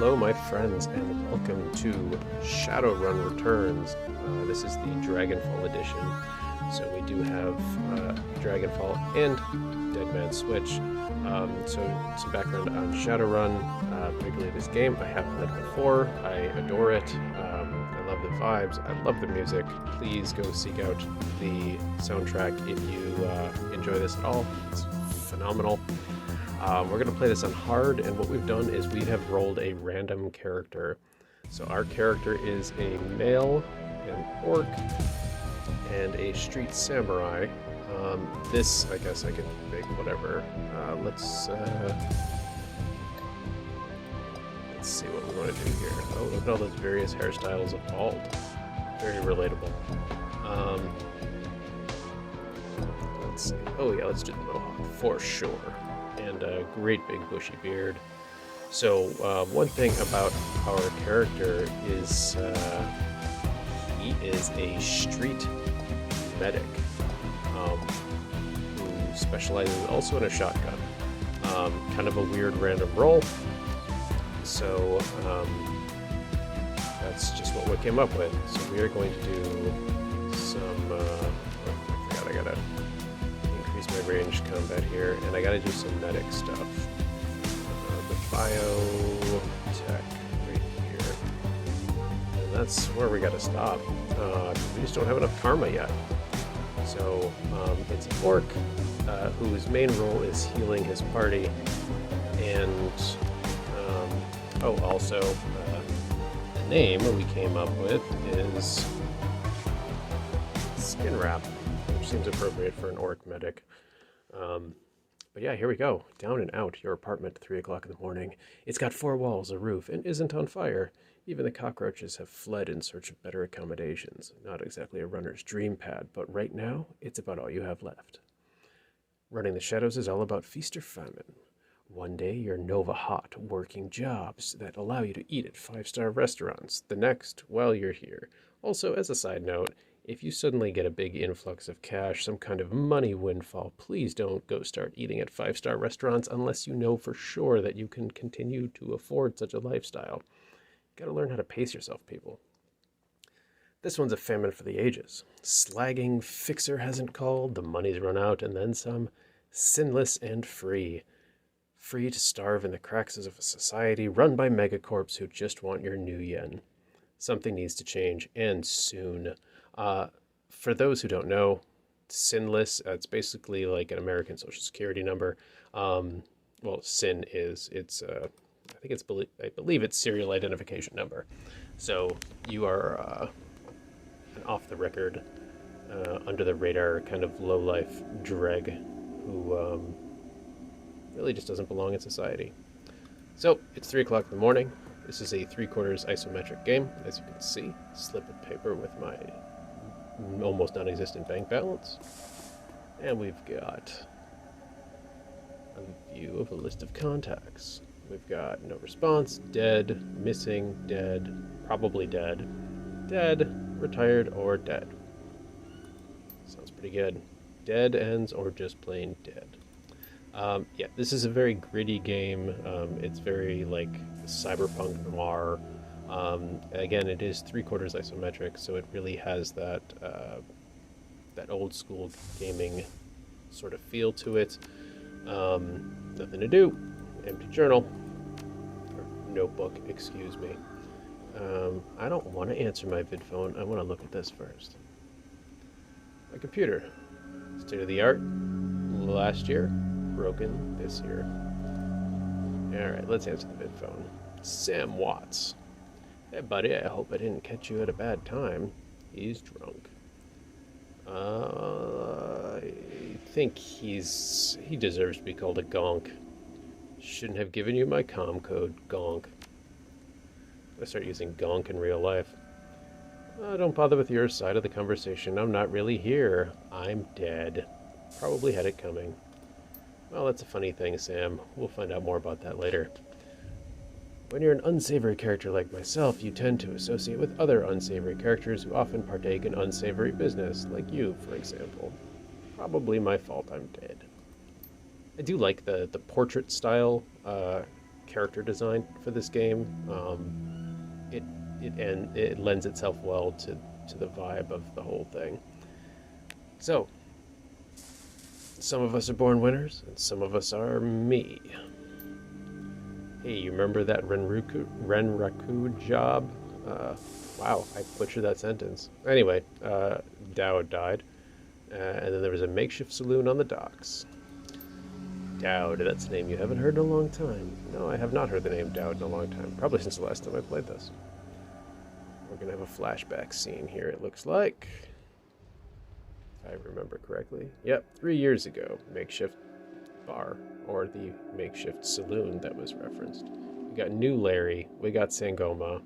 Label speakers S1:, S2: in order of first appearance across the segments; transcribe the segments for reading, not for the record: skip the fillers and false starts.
S1: Hello, my friends, and welcome to Shadowrun Returns. This is the Dragonfall edition. So we do have Dragonfall and Dead Man's Switch. So some background on Shadowrun, particularly this game. I have played before. I adore it. I love the vibes. I love the music. Please go seek out the soundtrack if you enjoy this at all. It's phenomenal. We're going to play this on hard, and what we've done is we have rolled a random character. So our character is a male, an orc, and a street samurai. This, I guess I can make whatever. Let's see what we want to do here. Oh, look at all those various hairstyles of bald. Very relatable. Let's see. Oh yeah, let's do the mohawk for sure. And a great big bushy beard. So one thing about our character is he is a street medic who specializes also in a shotgun. Kind of a weird random role. So that's just what we came up with. So we are going to do some. I forgot I gotta my ranged combat here, and I gotta do some medic stuff. The biotech right here, and that's where we gotta stop. We just don't have enough karma yet. So it's an orc whose main role is healing his party, and also the name we came up with is Skinwrap, which seems appropriate for an orc medic. But yeah, here we go. Down and out, your apartment, 3 o'clock in the morning. It's got 4 walls, a roof, and isn't on fire. Even the cockroaches have fled in search of better accommodations. Not exactly a runner's dream pad, but right now, it's about all you have left. Running the shadows is all about feast or famine. One day, you're Nova hot, working jobs that allow you to eat at 5-star restaurants. The next, well, you're here. Also, as a side note, if you suddenly get a big influx of cash, some kind of money windfall, please don't go start eating at 5-star restaurants unless you know for sure that you can continue to afford such a lifestyle. You gotta learn how to pace yourself, people. This one's a famine for the ages. Slagging fixer hasn't called, the money's run out, and then some. Sinless and free. Free to starve in the cracks of a society run by megacorps who just want your new yen. Something needs to change, and soon. For those who don't know, Sinless, it's basically like an American Social Security number. Well, SIN is, I believe it's serial identification number. So you are an off the record, under the radar kind of low life dreg who really just doesn't belong in society. So it's 3 o'clock in the morning. This is a 3/4 isometric game, as you can see. Slip of paper with my almost non-existent bank balance. And we've got a view of a list of contacts. We've got no response, dead, missing, dead, probably dead, dead, retired, or dead. Sounds pretty good. Dead ends or just plain dead. Yeah, this is a very gritty game. It's very like cyberpunk noir. Again, it is 3/4 isometric, so it really has that old school gaming sort of feel to it. Nothing to do. Empty journal. Or notebook, excuse me. I don't want to answer my vidphone. I want to look at this first. My computer. State of the art. Last year. Broken this year. Alright, let's answer the vidphone. Sam Watts. Hey buddy, I hope I didn't catch you at a bad time. He's drunk. I think he deserves to be called a gonk. Shouldn't have given you my comm code, gonk. I start using gonk in real life. Don't bother with your side of the conversation. I'm not really here. I'm dead. Probably had it coming. Well, that's a funny thing, Sam. We'll find out more about that later. When you're an unsavory character like myself, you tend to associate with other unsavory characters who often partake in unsavory business, like you, for example. Probably my fault I'm dead. I do like the portrait style character design for this game. It lends itself well to the vibe of the whole thing. So, some of us are born winners, and some of us are me. Hey, you remember that Renraku job? Wow, I butchered that sentence. Anyway, Dowd died, and then there was a makeshift saloon on the docks. Dowd, that's a name you haven't heard in a long time. No, I have not heard the name Dowd in a long time. Probably since the last time I played this. We're going to have a flashback scene here, it looks like. If I remember correctly. Yep, 3 years ago. Makeshift bar, or the makeshift saloon that was referenced. We got New Larry, we got Sangoma,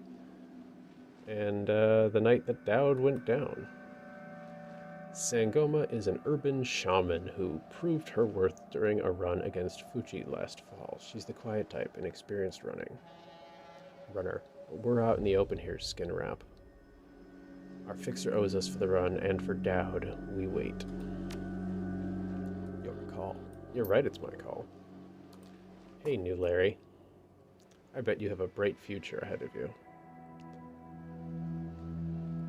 S1: and the night that Dowd went down. Sangoma is an urban shaman who proved her worth during a run against Fuji last fall. She's the quiet type and experienced runner. We're out in the open here, Skinwrap. Our fixer owes us for the run, and for Dowd, we wait. Your call. You're right, it's my call. Hey, New Larry. I bet you have a bright future ahead of you.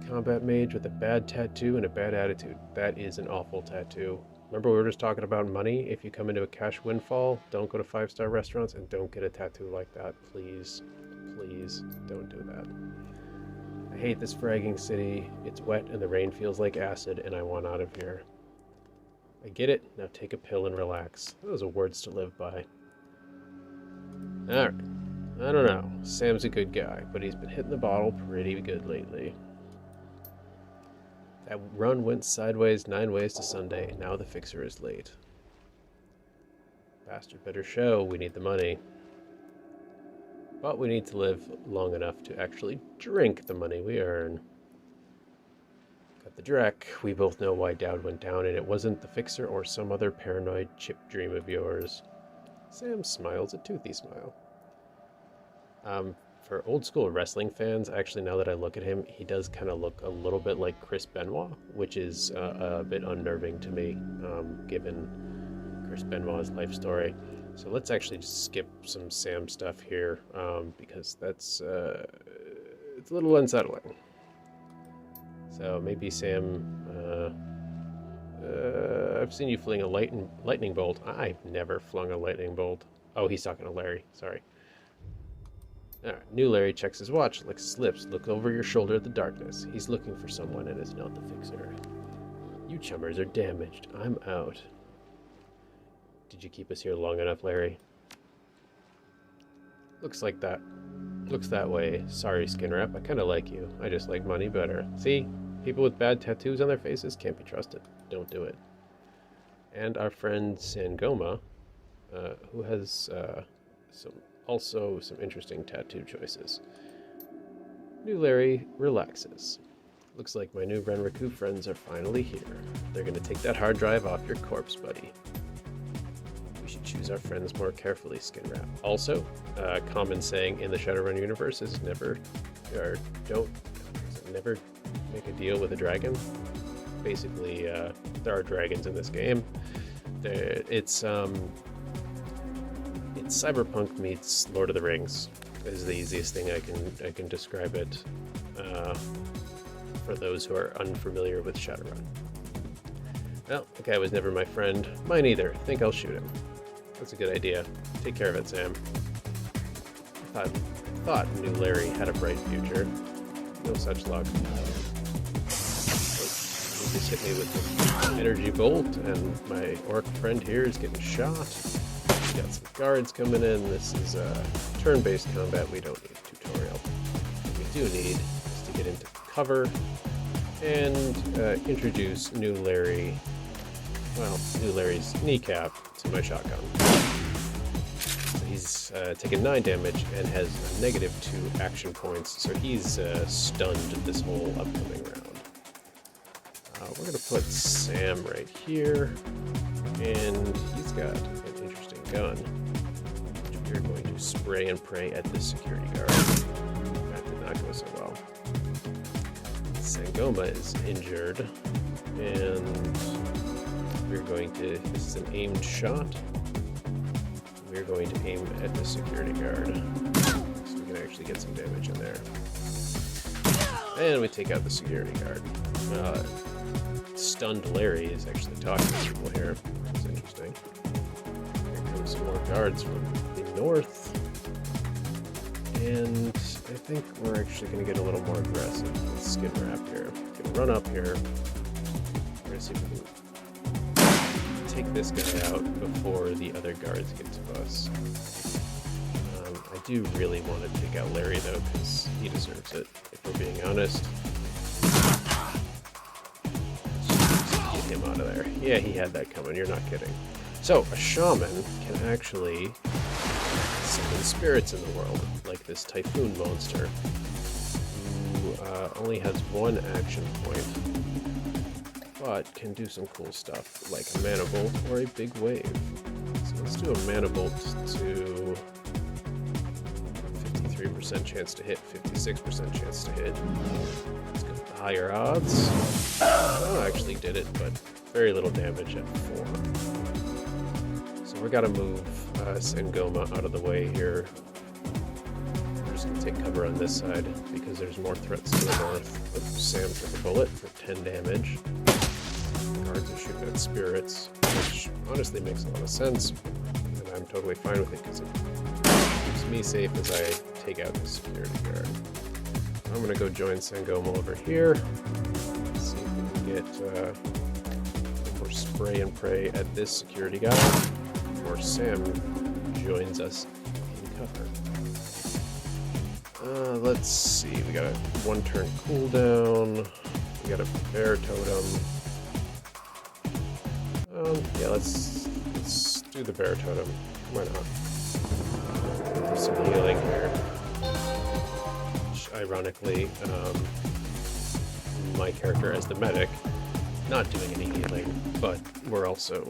S1: Combat mage with a bad tattoo and a bad attitude. That is an awful tattoo. Remember we were just talking about money? If you come into a cash windfall, don't go to 5-star restaurants and don't get a tattoo like that. Please, please don't do that. I hate this fragging city. It's wet and the rain feels like acid and I want out of here. I get it. Now take a pill and relax. Those are words to live by. Alright. I don't know. Sam's a good guy, but he's been hitting the bottle pretty good lately. That run went sideways 9 ways to Sunday, and now the fixer is late. Bastard better show, we need the money. But we need to live long enough to actually drink the money we earn. Got the Drek, we both know why Dowd went down, and it wasn't the fixer or some other paranoid chip dream of yours. Sam smiles a toothy smile. For old school wrestling fans, actually, now that I look at him, he does kind of look a little bit like Chris Benoit, which is a bit unnerving to me, given Chris Benoit's life story. So let's actually just skip some Sam stuff here, because that's it's a little unsettling. So maybe Sam, I've seen you fling a lightning bolt. I've never flung a lightning bolt. Oh, he's talking to Larry, sorry. Alright, New Larry checks his watch, licks his lips, looks over your shoulder at the darkness. He's looking for someone and is not the fixer. You chummers are damaged. I'm out. Did you keep us here long enough, Larry? Looks like that. Looks that way. Sorry, Skinwrap. I kinda like you. I just like money better. See? People with bad tattoos on their faces can't be trusted. Don't do it. And our friend Sangoma, who has some interesting tattoo choices. New Larry relaxes. Looks like my new Renraku friends are finally here. They're gonna take that hard drive off your corpse, buddy. We should choose our friends more carefully, Skinwrap. Also, common saying in the Shadowrun universe is never make a deal with a dragon. Basically, there are dragons in this game. It's cyberpunk meets Lord of the Rings is the easiest thing I can describe it for those who are unfamiliar with Shadowrun. Well, the guy was never my friend. Mine either. Think I'll shoot him. That's a good idea. Take care of it, Sam. I thought New Larry had a bright future. No such luck. He just hit me with an energy bolt, and my orc friend here is getting shot. Got some guards coming in. This is turn-based combat. We don't need a tutorial. What we do need is to get into cover and introduce New Larry's kneecap to my shotgun. So he's taken 9 damage and has a -2 action points, so he's stunned this whole upcoming round. We're going to put Sam right here, and he's got an interesting gun, which we're going to spray and pray at this security guard. That did not go so well. Sangoma is injured, and we're going to, this is an aimed shot. we're going to aim at the security guard. So we can actually get some damage in there. And we take out the security guard. Stunned Larry is actually talking to people here. That's interesting. Here comes some more guards from the north. And I think we're actually going to get a little more aggressive with Skinwrap here. We're going to run up here. We're going to see if we can take this guy out before the other guards get to us. I do really want to take out Larry though, because he deserves it, if we're being honest. Get him out of there. Yeah, he had that coming, you're not kidding. So, a shaman can actually summon spirits in the world, like this typhoon monster, who only has one action point, but can do some cool stuff, like a mana bolt or a big wave. So let's do a mana bolt to 53% chance to hit, 56% chance to hit. Let's go with the higher odds. Oh, actually did it, but very little damage at 4. So we gotta move Sangoma out of the way here. We're just gonna take cover on this side because there's more threats to the north. Oops, Sam took a bullet for 10 damage. Guards are shooting at spirits, which honestly makes a lot of sense, and I'm totally fine with it because it keeps me safe as I take out the security guard. I'm gonna go join Sangoma over here. See if we can get more spray and pray at this security guy, before Sam joins us in cover. Let's see, we got a 1-turn cooldown, we got a bear totem. Yeah, let's do the bear totem. Why not? For some healing here. Which, ironically, my character as the medic, not doing any healing, but we're also,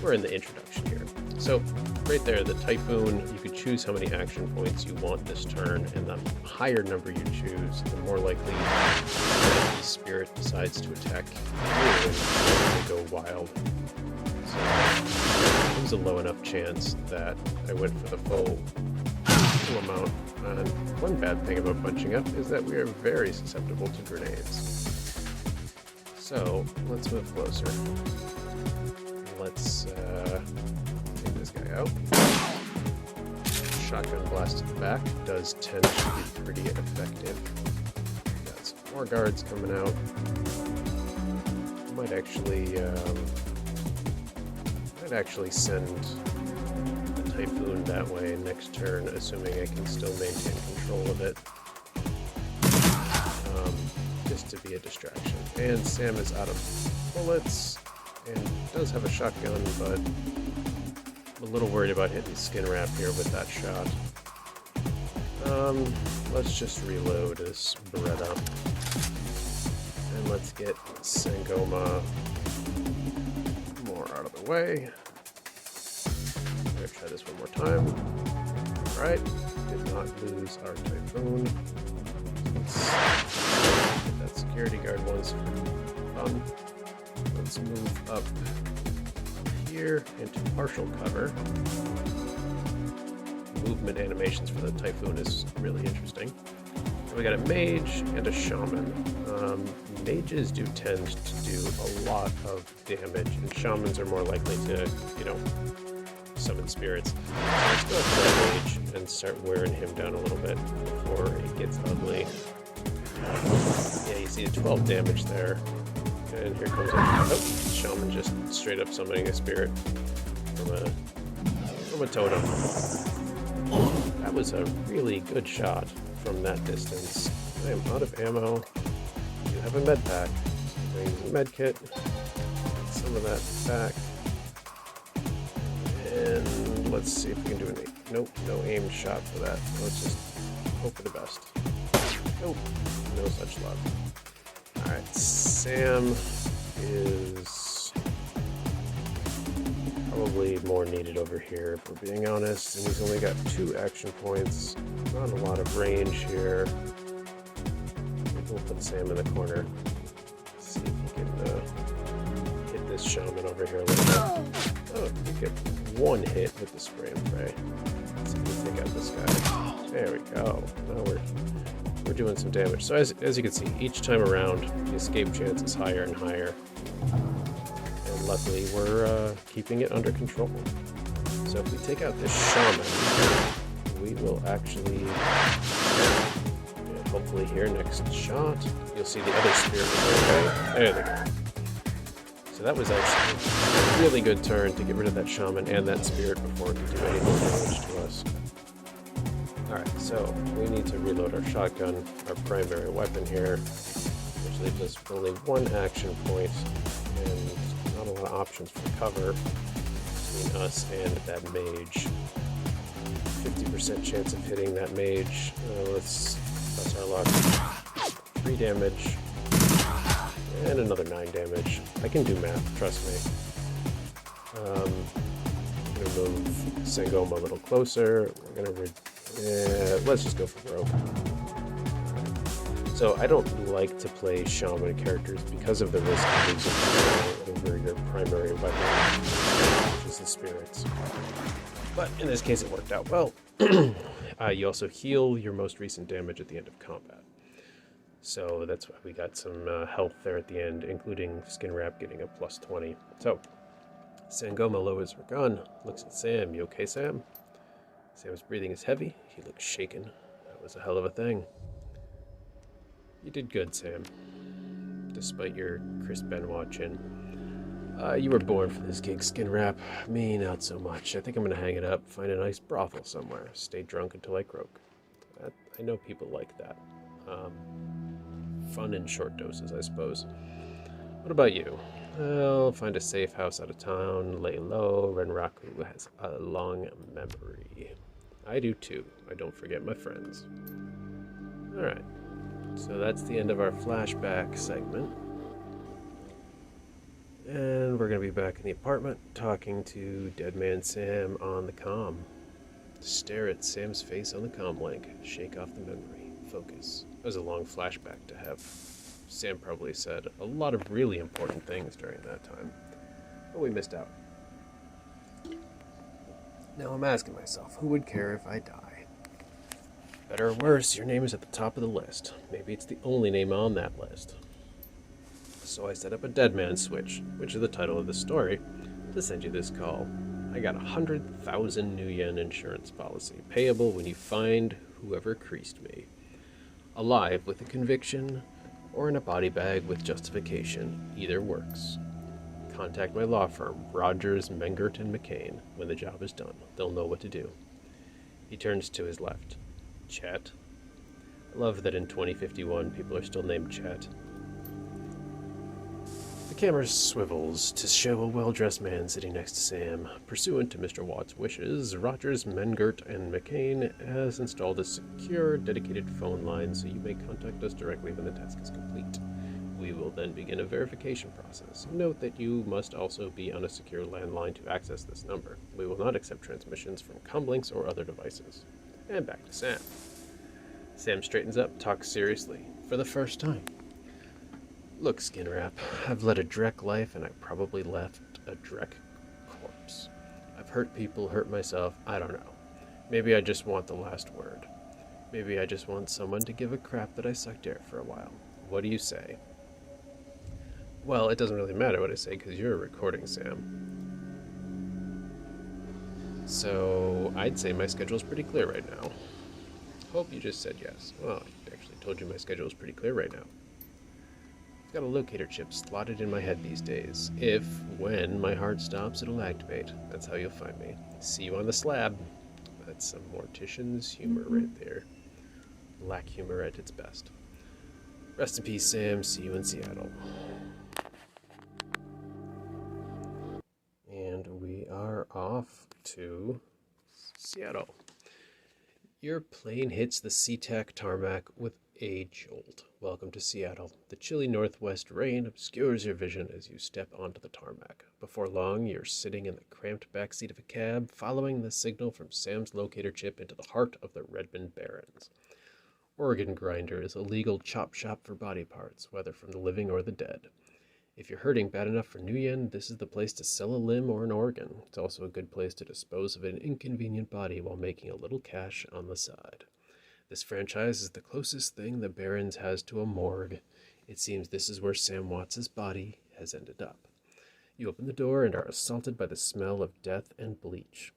S1: we're in the introduction here. So, right there, the Typhoon, you could choose how many action points you want this turn, and the higher number you choose, the more likely that the spirit decides to attack you and go wild. So, it was a low enough chance that I went for the full amount. And one bad thing about bunching up is that we are very susceptible to grenades. So, let's move closer. Let's take this guy out. Shotgun blast to the back does tend to be pretty effective. Got some more guards coming out. Might actually send the Typhoon that way next turn, assuming I can still maintain control of it. Just to be a distraction. And Sam is out of bullets. And does have a shotgun, but I'm a little worried about hitting Skinwrap here with that shot. Let's just reload this Beretta. And let's get Sangoma more out of the way. I'm gonna try this one more time. Alright, did not lose our Typhoon. Let's get that security guard once for fun. Let's move up here into partial cover. Movement animations for the Typhoon is really interesting. We got a mage and a shaman. Mages do tend to do a lot of damage, and shamans are more likely to, summon spirits. So let's go after that mage and start wearing him down a little bit before it gets ugly. Yeah, you see the 12 damage there. And here comes a shaman just straight up summoning a spirit from a totem. That was a really good shot from that distance. I am out of ammo. You have a med pack. Bring the med kit. Some of that back. And let's see if we can do an aim. Nope, no aim shot for that. Let's just hope for the best. Nope, no such luck. Alright, Sam is probably more needed over here, if we're being honest, and he's only got 2 action points, not a lot of range here. We'll put Sam in the corner, see if he can hit this shaman over here a little bit. Oh, he could one hit with the spray and pray. Let's see if we can take out this guy. There we go. Now we're doing some damage. So as you can see, each time around, the escape chance is higher and higher. And luckily, we're keeping it under control. So if we take out this shaman, we will actually, hopefully here, next shot, you'll see the other spirit go away. There they go. So that was actually a really good turn to get rid of that shaman and that spirit before it could do any more damage to us. Alright, so we need to reload our shotgun, our primary weapon here, which leaves us with only one action point and not a lot of options for cover between us and that mage. 50% chance of hitting that mage. That's our luck. 3 damage. And another 9 damage. I can do math, trust me. I'm going to move Sangoma a little closer. We're going to let's just go for broke. So I don't like to play shaman characters because of the risk of losing over your primary weapon, which is the spirits. But in this case it worked out well. You also heal your most recent damage at the end of combat. So that's why we got some health there at the end, including Skinwrap getting a plus 20. So Sangoma lowers her gun, looks at Sam. You okay, Sam? Sam's breathing is heavy. He looks shaken. That was a hell of a thing. You did good, Sam. Despite your Chris Benoit chin. You were born for this gig, Skinwrap. Me, not so much. I think I'm going to hang it up, find a nice brothel somewhere, stay drunk until I croak. I know people like that. Fun in short doses, I suppose. What about you? Well, find a safe house out of town, lay low. Renraku has a long memory. I do too. I don't forget my friends. Alright. So that's the end of our flashback segment. And we're going to be back in the apartment talking to Dead Man Sam on the comm. Stare at Sam's face on the comm link. Shake off the memory. Focus. It was a long flashback to have. Sam probably said a lot of really important things during that time. But we missed out. Now I'm asking myself, who would care if I die? Better or worse, your name is at the top of the list. Maybe it's the only name on that list. So I set up a dead man switch, which is the title of the story, to send you this call. I got 100,000 new yen insurance policy, payable when you find whoever creased me. Alive with a conviction, or in a body bag with justification. Either works. Contact my law firm, Rogers, Mengert, and McCain. When the job is done, they'll know what to do. He turns to his left. Chet. I love that in 2051 people are still named Chet. The camera swivels to show a well-dressed man sitting next to Sam. Pursuant to Mr. Watt's wishes, Rogers, Mengert, and McCain has installed a secure, dedicated phone line so you may contact us directly when the task is complete. We will then begin a verification process. Note that you must also be on a secure landline to access this number. We will not accept transmissions from comlinks or other devices. And back to Sam. Sam straightens up, talks seriously, for the first time. Look, Skinwrap, I've led a Drek life, and I probably left a Drek corpse. I've hurt people, hurt myself, I don't know. Maybe I just want the last word. Maybe I just want someone to give a crap that I sucked air for a while. What do you say? Well, it doesn't really matter what I say, because you're recording, Sam. So, I'd say my schedule's pretty clear right now. Hope you just said yes. Well, I actually told you my schedule's pretty clear right now. I've got a locator chip slotted in my head these days. When my heart stops, it'll activate. That's how you'll find me. See you on the slab. That's some mortician's humor right there. Black humor at its best. Rest in peace, Sam. See you in Seattle. And we are off to Seattle. Your plane hits the SeaTac tarmac with a jolt. Welcome to Seattle. The chilly northwest rain obscures your vision as you step onto the tarmac. Before long, you're sitting in the cramped backseat of a cab, following the signal from Sam's locator chip into the heart of the Redmond Barrens. Organ Grinder is a legal chop shop for body parts, whether from the living or the dead. If you're hurting bad enough for Nuyen, this is the place to sell a limb or an organ. It's also a good place to dispose of an inconvenient body while making a little cash on the side. This franchise is the closest thing the Barrens has to a morgue. It seems this is where Sam Watts' body has ended up. You open the door and are assaulted by the smell of death and bleach.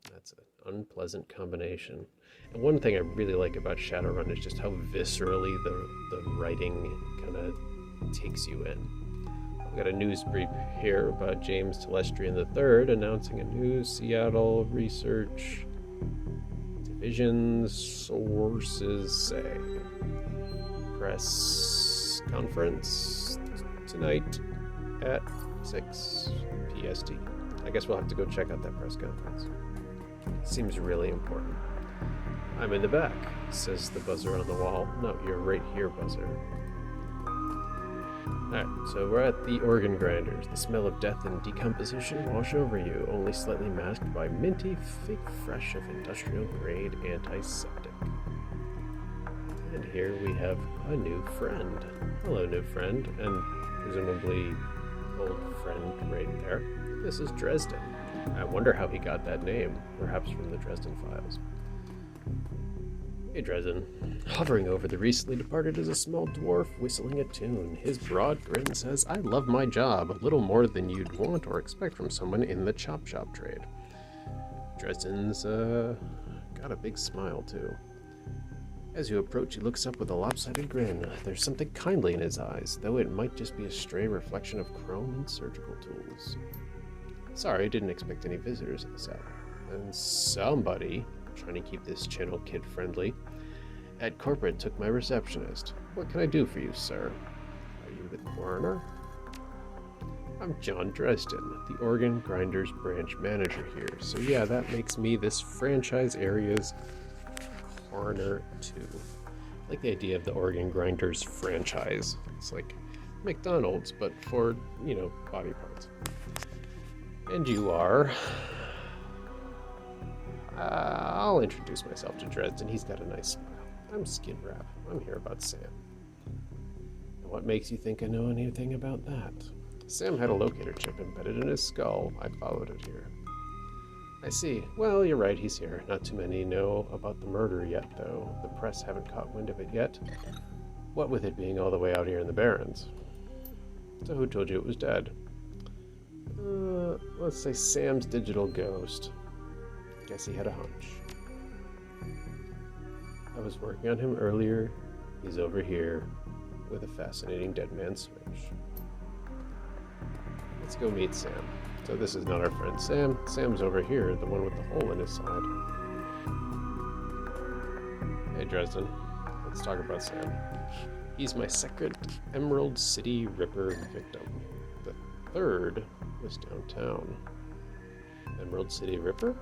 S1: That's an unpleasant combination. And one thing I really like about Shadowrun is just how viscerally the writing kind of takes you in. We've got a news brief here about James Telestrian III announcing a new Seattle Research Division sources say. Press conference tonight at 6 PST. I guess we'll have to go check out that press conference. Seems really important. I'm in the back, says the buzzer on the wall. No, you're right here, buzzer. Alright, so we're at the organ grinders. The smell of death and decomposition wash over you, only slightly masked by minty, fake fresh of industrial grade antiseptic. And here we have a new friend. Hello, new friend, and presumably old friend right there. This is Dresden. I wonder how he got that name, perhaps from the Dresden Files. Hey, Dresden. Hovering over the recently departed is a small dwarf whistling a tune. His broad grin says, I love my job, a little more than you'd want or expect from someone in the chop shop trade. Dresden's, got a big smile, too. As you approach, he looks up with a lopsided grin. There's something kindly in his eyes, though it might just be a stray reflection of chrome and surgical tools. Sorry, didn't expect any visitors at this hour. And somebody, trying to keep this channel kid-friendly, at corporate took my receptionist. What can I do for you, sir? Are you the coroner? I'm John Dresden, the organ grinders branch manager here. So yeah, that makes me this franchise area's coroner too. I like the idea of the organ grinders franchise. It's like McDonald's, but for, body parts. And you are... I'll introduce myself to Dresden. He's got a nice smile. I'm Skinwrap. I'm here about Sam. And what makes you think I know anything about that? Sam had a locator chip embedded in his skull. I followed it here. I see. Well, you're right, he's here. Not too many know about the murder yet, though. The press haven't caught wind of it yet. What with it being all the way out here in the Barrens. So who told you it was dead? Let's say Sam's digital ghost. Guess he had a hunch. I was working on him earlier. He's over here with a fascinating dead man switch. Let's go meet Sam. So this is not our friend Sam. Sam's over here, the one with the hole in his side. Hey Dresden, let's talk about Sam. He's my second Emerald City Ripper victim. The third was downtown. Emerald City Ripper?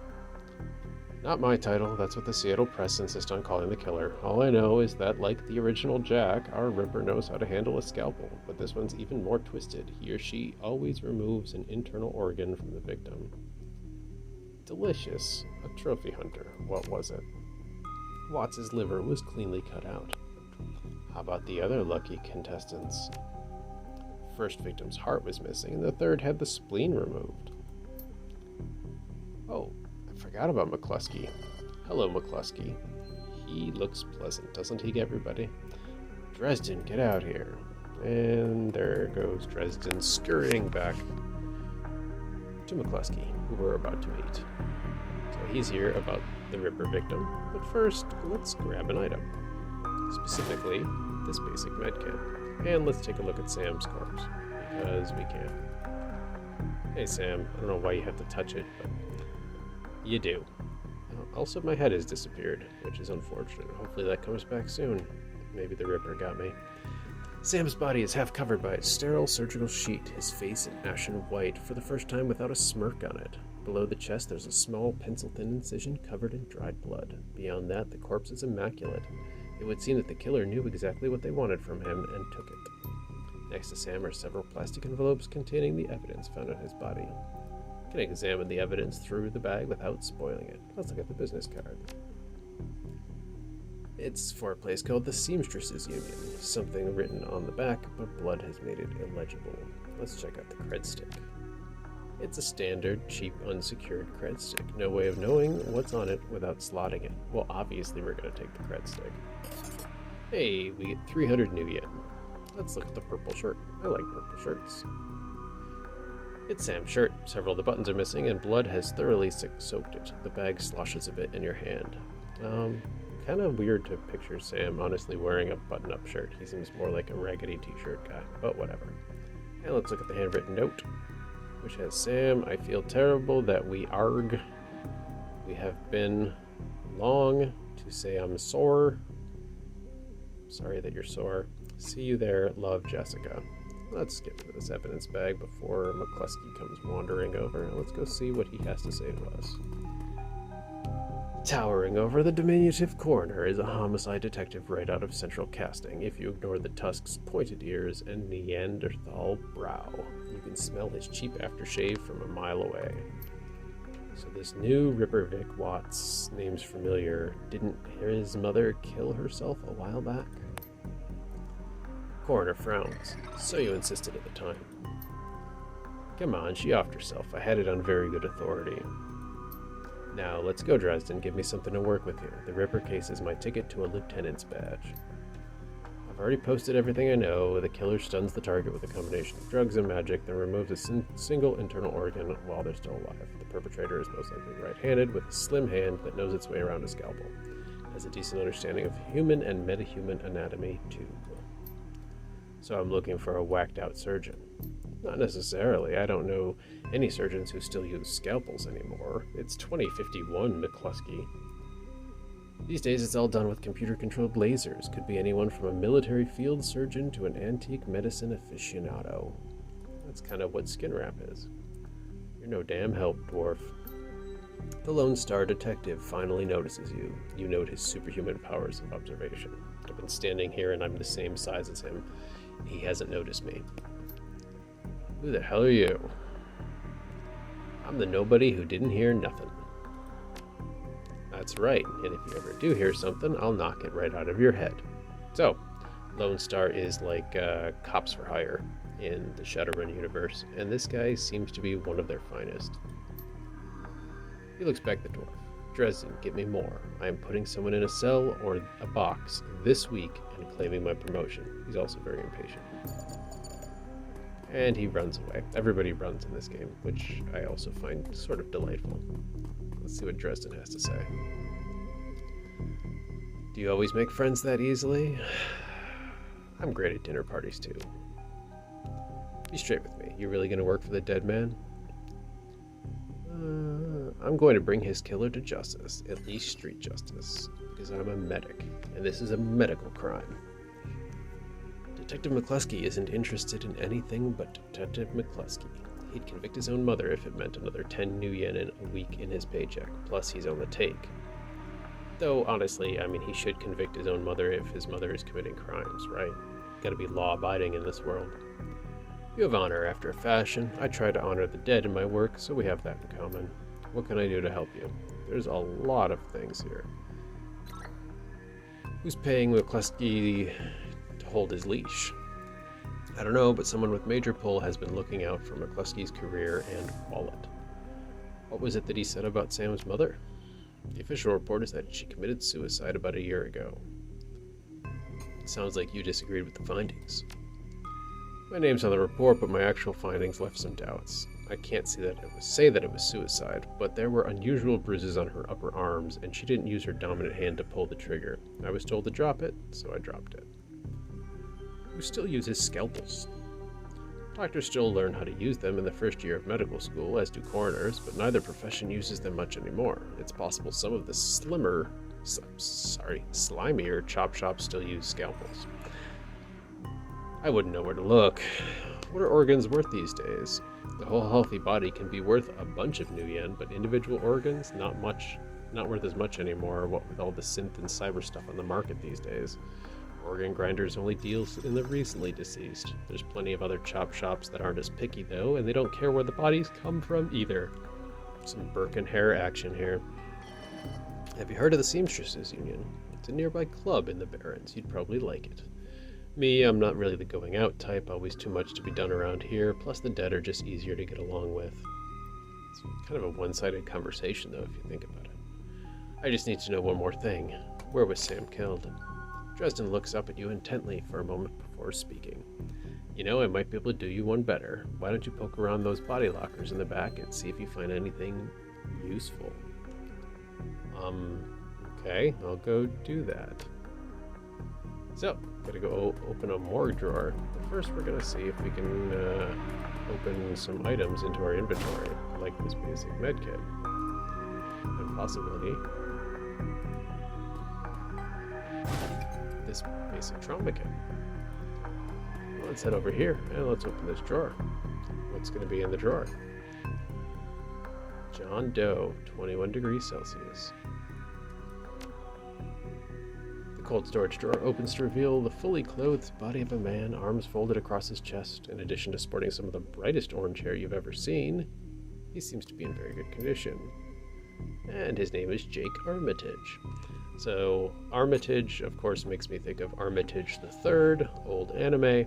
S1: Not my title, that's what the Seattle Press insist on calling the killer. All I know is that, like the original Jack, our Ripper knows how to handle a scalpel, but this one's even more twisted. He or she always removes an internal organ from the victim. Delicious. A trophy hunter. What was it? Watts' liver was cleanly cut out. How about the other lucky contestants? First victim's heart was missing, and the third had the spleen removed. Oh, I forgot about McCluskey. Hello, McCluskey. He looks pleasant, doesn't he, everybody? Dresden, get out here. And there goes Dresden scurrying back to McCluskey, who we're about to meet. So he's here about the Ripper victim, but first, let's grab an item. Specifically, this basic medkit. And let's take a look at Sam's corpse, because we can. Hey Sam, I don't know why you have to touch it, but you do. Also, my head has disappeared, which is unfortunate. Hopefully that comes back soon. Maybe the Ripper got me. Sam's body is half covered by a sterile surgical sheet, his face an ashen white, for the first time without a smirk on it. Below the chest, there's a small, pencil-thin incision covered in dried blood. Beyond that, the corpse is immaculate. It would seem that the killer knew exactly what they wanted from him and took it. Next to Sam are several plastic envelopes containing the evidence found on his body. You can examine the evidence through the bag without spoiling it. Let's look at the business card. It's for a place called the Seamstresses Union. Something written on the back, but blood has made it illegible. let's check out the cred stick. It's a standard, cheap, unsecured cred stick. No way of knowing what's on it without slotting it. Well, obviously we're going to take the cred stick. Hey, we get 300 new yen. Let's look at the purple shirt. I like purple shirts. It's Sam's shirt. Several of the buttons are missing and blood has thoroughly soaked it. The bag sloshes a bit in your hand. Kind of weird to picture Sam honestly wearing a button-up shirt. He seems more like a raggedy t-shirt guy, but whatever. And let's look at the handwritten note, which has, Sam, I feel terrible that we arg. We have been long to say I'm sore. Sorry that you're sore. See you there. Love, Jessica. Let's get to this evidence bag before McCluskey comes wandering over. Let's go see what he has to say to us. Towering over the diminutive coroner is a homicide detective right out of Central Casting. If you ignore the tusk's pointed ears and Neanderthal brow, you can smell his cheap aftershave from a mile away. So this new Ripper Vic Watts, name's familiar. Didn't his mother kill herself a while back? Coroner frowns. So you insisted at the time. Come on, she offed herself. I had it on very good authority. Now, let's go, Dresden. Give me something to work with here. The Ripper case is my ticket to a lieutenant's badge. I've already posted everything I know. The killer stuns the target with a combination of drugs and magic, then removes a single internal organ while they're still alive. The perpetrator is most likely right-handed, with a slim hand that knows its way around a scalpel. Has a decent understanding of human and metahuman anatomy, too. So I'm looking for a whacked-out surgeon. Not necessarily. I don't know any surgeons who still use scalpels anymore. It's 2051, McCluskey. These days it's all done with computer-controlled lasers. Could be anyone from a military field surgeon to an antique medicine aficionado. That's kind of what Skinwrap is. You're no damn help, dwarf. The Lone Star detective finally notices you. You note his superhuman powers of observation. I've been standing here and I'm the same size as him. He hasn't noticed me. Who the hell are you? I'm the nobody who didn't hear nothing. That's right, and if you ever do hear something, I'll knock it right out of your head. So, Lone Star is like cops for hire in the Shadowrun universe, and this guy seems to be one of their finest. He looks back at the dwarf. Dresden, give me more. I am putting someone in a cell or a box this week and claiming my promotion. He's also very impatient. And he runs away. Everybody runs in this game, which I also find sort of delightful. Let's see what Dresden has to say. Do you always make friends that easily? I'm great at dinner parties too. Be straight with me. You really gonna work for the dead man? I'm going to bring his killer to justice, at least street justice, because I'm a medic, and this is a medical crime. Detective McCluskey isn't interested in anything but Detective McCluskey. He'd convict his own mother if it meant another 10 new yen in a week in his paycheck, plus he's on the take. Though, honestly, I mean, he should convict his own mother if his mother is committing crimes, right? Gotta be law-abiding in this world. You have honor after a fashion. I try to honor the dead in my work, so we have that in common. What can I do to help you? There's a lot of things here. Who's paying McCluskey to hold his leash? I don't know, but someone with major pull has been looking out for McCluskey's career and wallet. What was it that he said about Sam's mother? The official report is that she committed suicide about a year ago. It sounds like you disagreed with the findings. My name's on the report, but my actual findings left some doubts. I can't say that it was suicide, but there were unusual bruises on her upper arms, and she didn't use her dominant hand to pull the trigger. I was told to drop it, so I dropped it. Who still uses scalpels? Doctors still learn how to use them in the first year of medical school, as do coroners, but neither profession uses them much anymore. It's possible some of the slimier chop shops still use scalpels. I wouldn't know where to look. What are organs worth these days? The whole healthy body can be worth a bunch of new yen, but individual organs, not worth as much anymore, what with all the synth and cyber stuff on the market these days. Organ grinders only deals in the recently deceased. There's plenty of other chop shops that aren't as picky though, and they don't care where the bodies come from either. Some Burke and Hare action here. Have you heard of the Seamstresses Union? It's a nearby club in the Barrens. You'd probably like it. Me, I'm not really the going out type, always too much to be done around here, plus the dead are just easier to get along with. It's kind of a one-sided conversation, though, if you think about it. I just need to know one more thing. Where was Sam killed? Dresden looks up at you intently for a moment before speaking. You know, I might be able to do you one better. Why don't you poke around those body lockers in the back and see if you find anything useful? Okay, I'll go do that. So, gotta go open a morgue drawer. But first we're gonna see if we can open some items into our inventory, like this basic medkit. And possibly this basic trauma kit. Well, let's head over here and let's open this drawer. What's gonna be in the drawer? John Doe, 21 degrees Celsius. Cold storage drawer opens to reveal the fully clothed body of a man, arms folded across his chest. In addition to sporting some of the brightest orange hair you've ever seen, he seems to be in very good condition. And his name is Jake Armitage. So Armitage, of course, makes me think of Armitage the Third, old anime.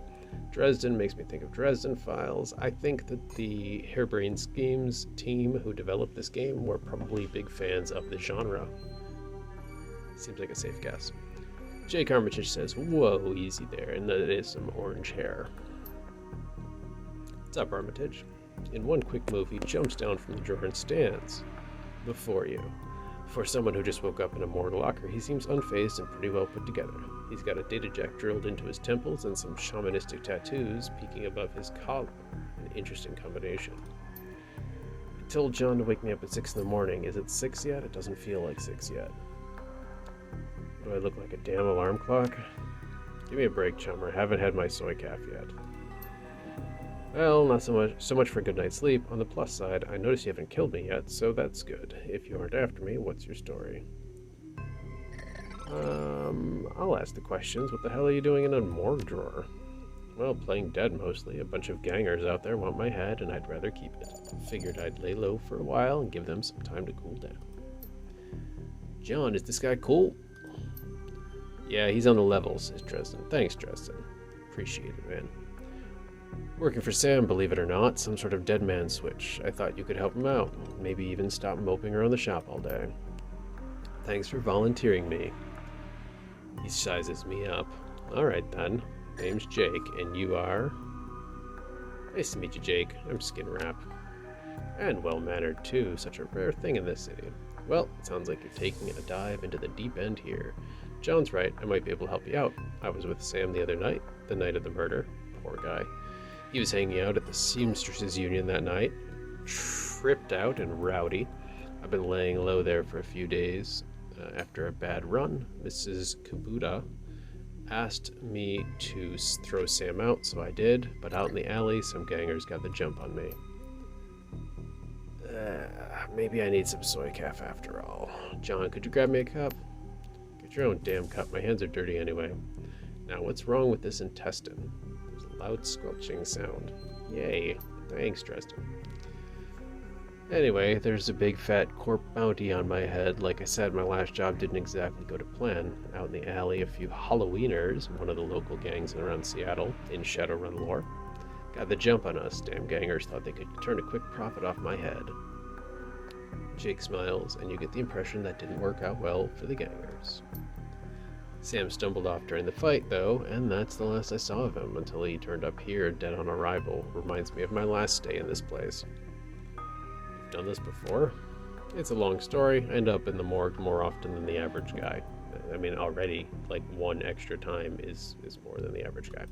S1: Dresden makes me think of Dresden Files. I think that the Harebrained Schemes team who developed this game were probably big fans of the genre. Seems like a safe guess. Jake Armitage says, "Whoa, easy there," and that is some orange hair. What's up, Armitage? In one quick move, he jumps down from the drawer and stands before you. For someone who just woke up in a morgue locker, he seems unfazed and pretty well put together. He's got a data jack drilled into his temples and some shamanistic tattoos peeking above his collar. An interesting combination. I told John to wake me up at 6 in the morning. Is it 6 yet? It doesn't feel like 6 yet. Do I look like a damn alarm clock? Give me a break, chummer. Haven't had my soy calf yet. Well, not so much for a good night's sleep. On the plus side, I notice you haven't killed me yet, so that's good. If you aren't after me, what's your story? I'll ask the questions. What the hell are you doing in a morgue drawer? Well, playing dead mostly. A bunch of gangers out there want my head, and I'd rather keep it. Figured I'd lay low for a while and give them some time to cool down. John, is this guy cool? Yeah, he's on the level, says Dresden. Thanks, Dresden. Appreciate it, man. Working for Sam, believe it or not, some sort of dead man switch. I thought you could help him out. Maybe even stop moping around the shop all day. Thanks for volunteering me. He sizes me up. Alright then. Name's Jake, and you are? Nice to meet you, Jake. I'm Skinwrap. And well-mannered, too. Such a rare thing in this city. Well, it sounds like you're taking a dive into the deep end here. John's right, I might be able to help you out. I was with Sam the other night, the night of the murder. Poor guy. He was hanging out at the Seamstresses Union that night. Tripped out and rowdy. I've been laying low there for a few days. After a bad run, Mrs. Kabuta asked me to throw Sam out, so I did. But out in the alley, some gangers got the jump on me. Maybe I need some soy calf after all. John, could you grab me a cup? Get your own damn cup. My hands are dirty anyway. Now, what's wrong with this intestine? There's a loud squelching sound. Yay. Thanks, Dresden. Anyway, there's a big fat corp bounty on my head. Like I said, my last job didn't exactly go to plan. Out in the alley, a few Halloweeners, one of the local gangs around Seattle, in Shadowrun lore, got the jump on us. Damn gangers thought they could turn a quick profit off my head. Jake smiles, and you get the impression that didn't work out well for the gangers. Sam stumbled off during the fight, though, and that's the last I saw of him until he turned up here dead on arrival. Reminds me of my last stay in this place. You've done this before? It's a long story. I end up in the morgue more often than the average guy. I mean, already, like, one extra time is more than the average guy.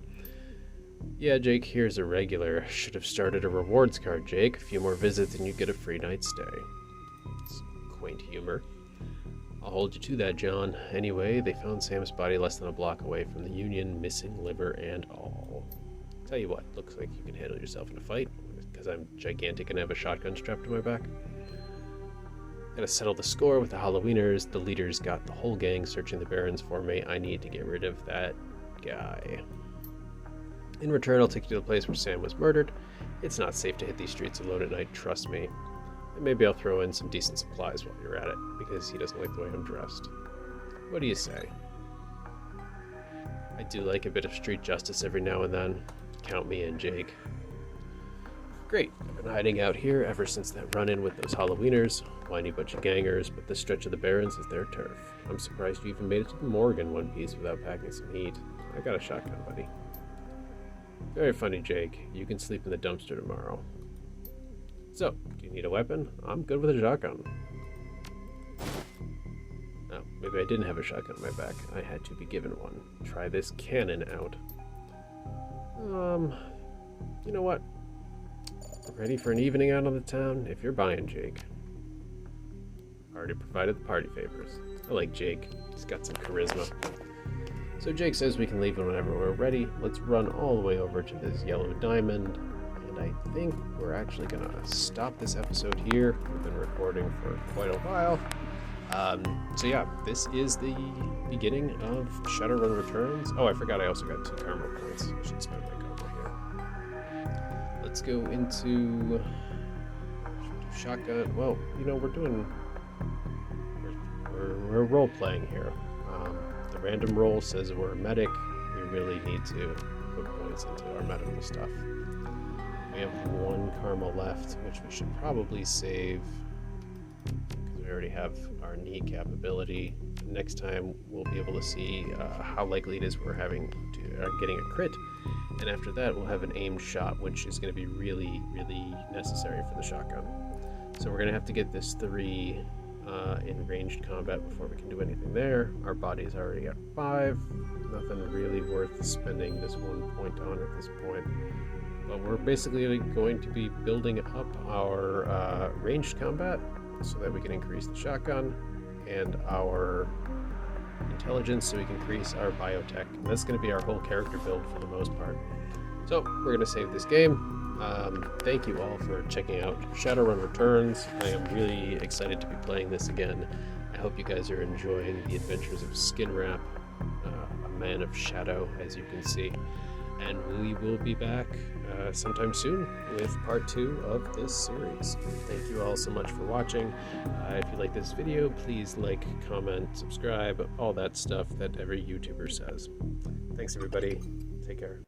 S1: Yeah, Jake, here's a regular. Should have started a rewards card, Jake. A few more visits and you get a free night's stay. It's quaint humor. I'll hold you to that, John. Anyway, they found Sam's body less than a block away from the Union, missing liver and all. Tell you what, looks like you can handle yourself in a fight, because I'm gigantic and have a shotgun strapped to my back. Gotta settle the score with the Halloweeners. The leaders got the whole gang searching the barrens for me. I need to get rid of that guy. In return, I'll take you to the place where Sam was murdered. It's not safe to hit these streets alone at night, trust me. And maybe I'll throw in some decent supplies while you're at it, because he doesn't like the way I'm dressed. What do you say? I do like a bit of street justice every now and then. Count me in, Jake. Great, I've been hiding out here ever since that run-in with those Halloweeners. Whiny bunch of gangers, but this stretch of the Barrens is their turf. I'm surprised you even made it to the morgue in one piece without packing some heat. I got a shotgun, buddy. Very funny, Jake. You can sleep in the dumpster tomorrow. So, do you need a weapon? I'm good with a shotgun. Oh, maybe I didn't have a shotgun on my back. I had to be given one. Try this cannon out. You know what? Ready for an evening out on the town? If you're buying, Jake. Already provided the party favors. I like Jake. He's got some charisma. So Jake says we can leave whenever we're ready. Let's run all the way over to this yellow diamond. And I think we're actually gonna stop this episode here. We've been recording for quite a while. So yeah, this is the beginning of Shadowrun Returns. Oh, I forgot I also got 2 karma points. I should spend my karma here. Let's go into shotgun. Well, you know, we're role-playing here. The random roll says we're a medic. We really need to put points into our medical stuff. We have 1 karma left, which we should probably save because we already have our kneecap ability. Next time we'll be able to see how likely it is we're having to getting a crit, and after that we'll have an aimed shot, which is going to be really, really necessary for the shotgun. So we're going to have to get this 3 in ranged combat before we can do anything there. Our body's already at 5. Nothing really worth spending this 1 point on at this point. But we're basically going to be building up our ranged combat so that we can increase the shotgun, and our intelligence so we can increase our biotech. And that's going to be our whole character build for the most part. So we're going to save this game. Thank you all for checking out Shadowrun Returns. I am really excited to be playing this again. I hope you guys are enjoying the adventures of Skinwrap, a man of shadow, as you can see. And we will be back sometime soon with part 2 of this series. Thank you all so much for watching. If you like this video, please like, comment, subscribe, all that stuff that every YouTuber says. Thanks everybody. Take care.